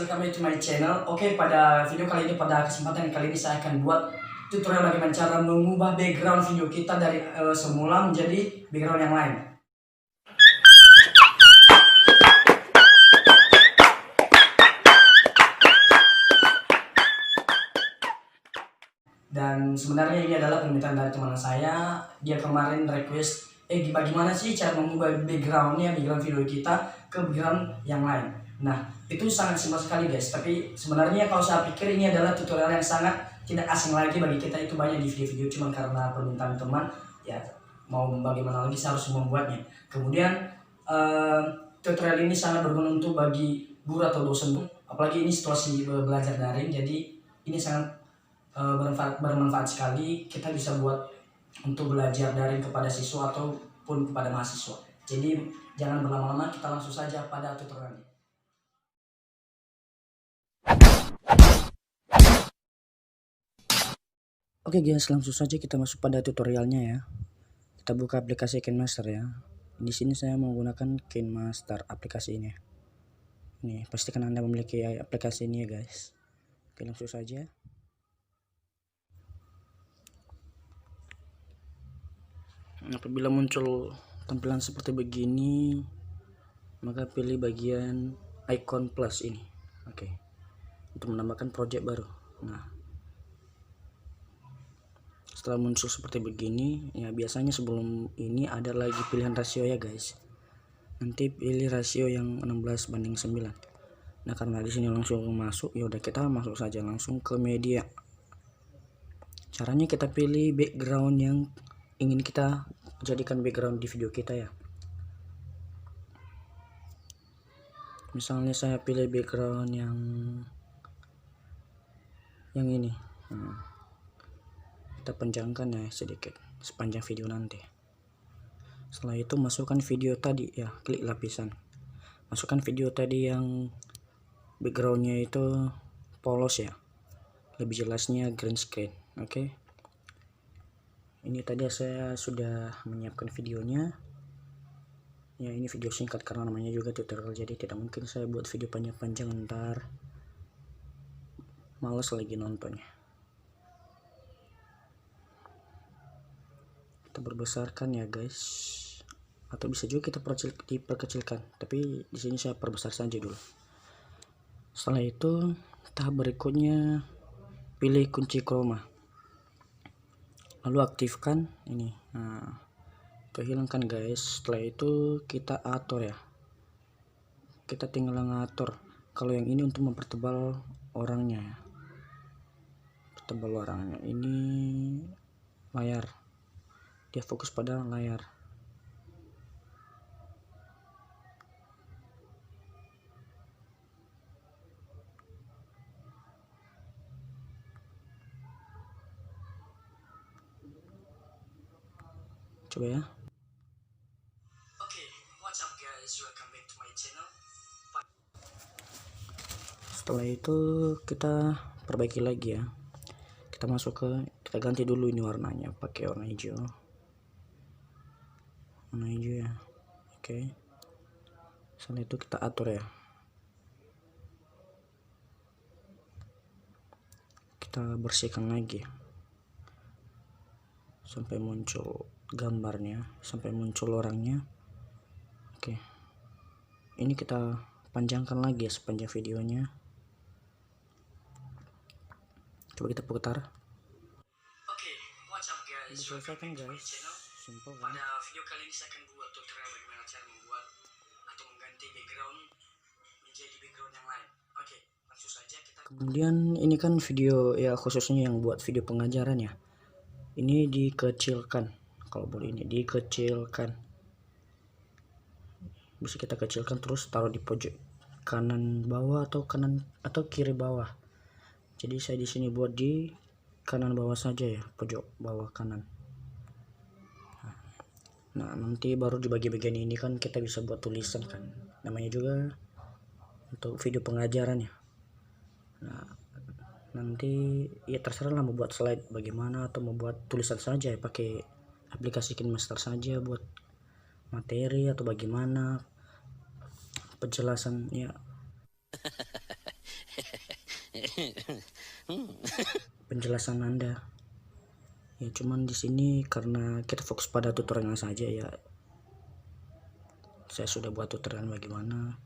welcome back to my channel. Oke, pada video kali ini, pada kesempatan kali ini saya akan buat tutorial bagaimana cara mengubah background video kita dari semula menjadi background yang lain. Dan sebenarnya ini adalah permintaan dari teman saya. Dia kemarin request, bagaimana sih cara mengubah background video kita ke background yang lain. Nah, itu sangat simpel sekali guys, tapi sebenarnya kalau saya pikir ini adalah tutorial yang sangat tidak asing lagi bagi kita. Itu banyak di video-video, cuma karena permintaan teman, ya mau bagaimana lagi saya harus membuatnya. Kemudian tutorial ini sangat berguna untuk bagi guru atau dosen, apalagi ini situasi belajar daring, jadi ini sangat bermanfaat sekali. Kita bisa buat untuk belajar daring kepada siswa ataupun kepada mahasiswa. Jadi jangan berlama-lama, kita langsung saja pada tutorialnya. Oke guys, langsung saja kita masuk pada tutorialnya ya. Kita buka aplikasi KineMaster ya. Di sini saya menggunakan KineMaster aplikasi ini. Nih, pastikan Anda memiliki aplikasi ini ya guys. Oke, langsung saja. Apabila muncul tampilan seperti begini, maka pilih bagian icon plus ini. Oke. Untuk menambahkan project baru. Nah, setelah muncul seperti begini, ya biasanya sebelum ini ada lagi pilihan rasio ya guys. Nanti pilih rasio yang 16:9. Nah, karena di sini langsung masuk, ya udah kita masuk saja langsung ke media. Caranya kita pilih background yang ingin kita jadikan background di video kita ya. Misalnya saya pilih background yang ini. Kita panjangkan ya sedikit sepanjang video nanti. Setelah itu masukkan video tadi ya, klik lapisan, masukkan video tadi yang backgroundnya itu polos ya, lebih jelasnya green screen. Oke, ini tadi saya sudah menyiapkan videonya ya. Ini video singkat karena namanya juga tutorial, jadi tidak mungkin saya buat video panjang-panjang, ntar males lagi nontonnya. Kita berbesarkan ya guys, atau bisa juga kita diperkecilkan, tapi di sini saya perbesar saja dulu. Setelah itu tahap berikutnya pilih kunci chroma, lalu aktifkan ini. Nah, hilangkan guys. Setelah itu kita atur ya, kita tinggal ngatur. Kalau yang ini untuk mempertebal orangnya ya, pertebal orangnya. Ini layar, dia fokus pada layar. Coba ya. Oke, what's up guys, welcome back to my channel. Setelah itu kita perbaiki lagi ya. Kita kita ganti dulu ini warnanya pakai warna hijau. Warna hijau ya. Oke. Setelah itu kita atur ya. Kita bersihkan lagi sampai muncul gambarnya, sampai muncul orangnya. Oke. Ini kita panjangkan lagi ya sepanjang videonya. Coba kita putar. Oke, what's up guys? Diselesaikan guys. Simple kan? Pada video kali ini saya akan buat tutorial bagaimana cara membuat atau mengganti background menjadi background yang lain. Oke, langsung saja kita. Kemudian ini kan video ya, khususnya yang buat video pengajaran ya. Ini dikecilkan, kalau boleh ini dikecilkan. Bisa kita kecilkan terus taruh di pojok kanan bawah atau kiri bawah. Jadi saya di sini buat di kanan bawah saja ya, pojok bawah kanan. Nah, nanti baru di bagian ini kan kita bisa buat tulisan kan. Namanya juga untuk video pengajaran ya. Nah, nanti ya terserah lah mau buat slide bagaimana atau mau buat tulisan saja ya, pakai aplikasi KineMaster saja buat materi atau bagaimana penjelasan ya. penjelasan Anda. Ya cuman di sini karena kita fokus pada tutorial saja ya. Saya sudah buat tutorial bagaimana.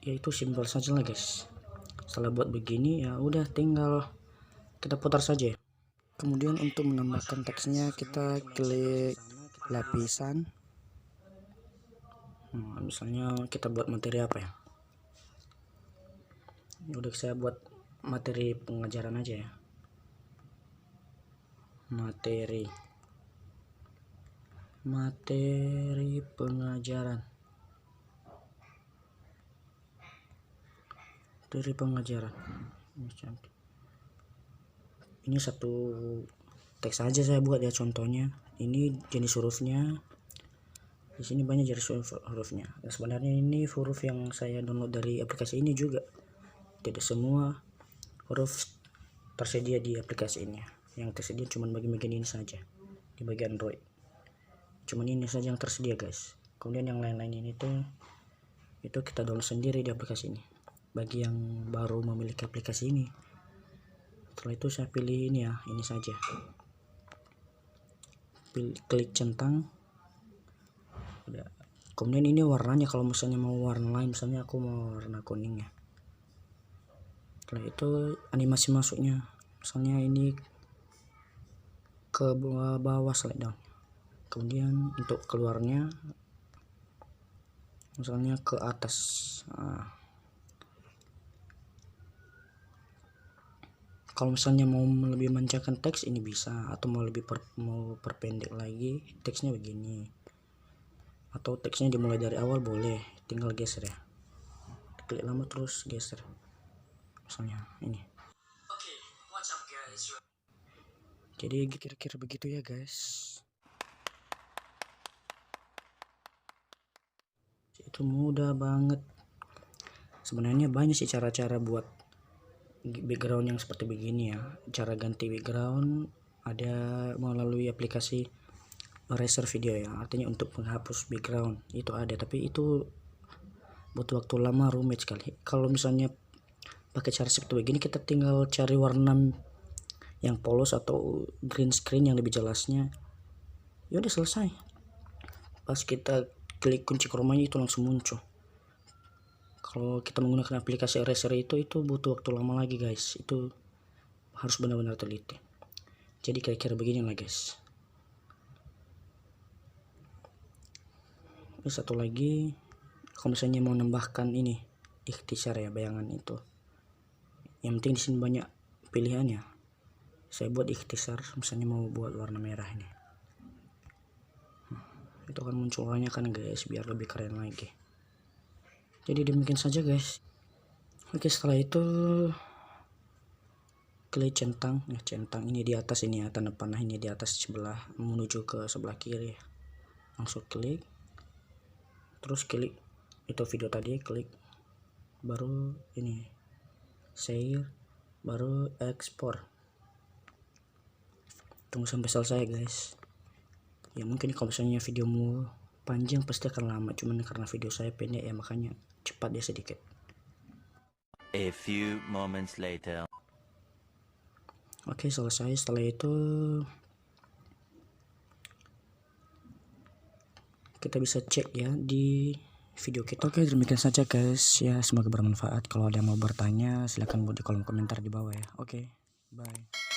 Ya itu simpel saja lah guys. Setelah buat begini ya udah tinggal kita putar saja. Kemudian untuk menambahkan teksnya kita klik lapisan. Misalnya kita buat materi apa ya? Udah saya buat materi pengajaran aja ya. Materi pengajaran. Ini satu teks saja saya buat ya contohnya. Ini jenis hurufnya. Di sini banyak jenis hurufnya. Dan sebenarnya ini huruf yang saya download dari aplikasi ini juga. Tidak semua huruf tersedia di aplikasi ini. Yang tersedia cuma bagian ini saja di bagian Android. Cuman ini saja yang tersedia guys. Kemudian yang lain-lain ini tuh itu kita download sendiri di aplikasi ini. Bagi yang baru memiliki aplikasi ini, setelah itu saya pilih ini ya, ini saja. Klik centang. Udah. Kemudian ini warnanya, kalau misalnya mau warna lain, misalnya aku mau warna kuning ya. Setelah itu animasi masuknya, misalnya ini ke bawah slide down. Kemudian untuk keluarnya misalnya ke atas. Kalau misalnya mau lebih manjakan teks ini bisa, atau mau lebih mau perpendek lagi teksnya begini, atau teksnya dimulai dari awal boleh, tinggal geser ya, klik lama terus geser misalnya ini. What's up guys? Jadi kira-kira begitu ya guys. Itu mudah banget sebenarnya. Banyak sih cara-cara buat background yang seperti begini ya. Cara ganti background ada melalui aplikasi eraser video ya, artinya untuk menghapus background itu ada, tapi itu butuh waktu lama, rumit sekali. Kalau misalnya pakai cara seperti begini, kita tinggal cari warna yang polos atau green screen yang lebih jelasnya, ya udah selesai. Pas kita klik kunci chroma-nya itu langsung muncul. Kalau kita menggunakan aplikasi eraser itu butuh waktu lama lagi guys. Itu harus benar-benar teliti. Jadi kira-kira begini lah guys. Ini satu lagi, kalau misalnya mau nambahkan ini ikhtisar ya, bayangan itu. Yang penting di sini banyak pilihannya. Saya buat ikhtisar, misalnya mau buat warna merah ini. Itu akan muncul warnanya kan guys, biar lebih keren lagi. Jadi demikian saja guys. Oke, setelah itu klik centang ya, centang ini di atas ini ya, tanda panah ini di atas sebelah menuju ke sebelah kiri. Langsung klik, terus klik itu video tadi, klik, baru ini share, baru ekspor. Tunggu sampai selesai guys. Ya mungkin kalau misalnya videomu panjang pasti akan lama, cuman karena video saya pendek ya makanya cepat dia sedikit. A few moments later. Oke, selesai. Setelah itu kita bisa cek ya di video kita. Oke, demikian saja guys ya, semoga bermanfaat. Kalau ada yang mau bertanya silahkan buat di kolom komentar di bawah ya. Oke, bye.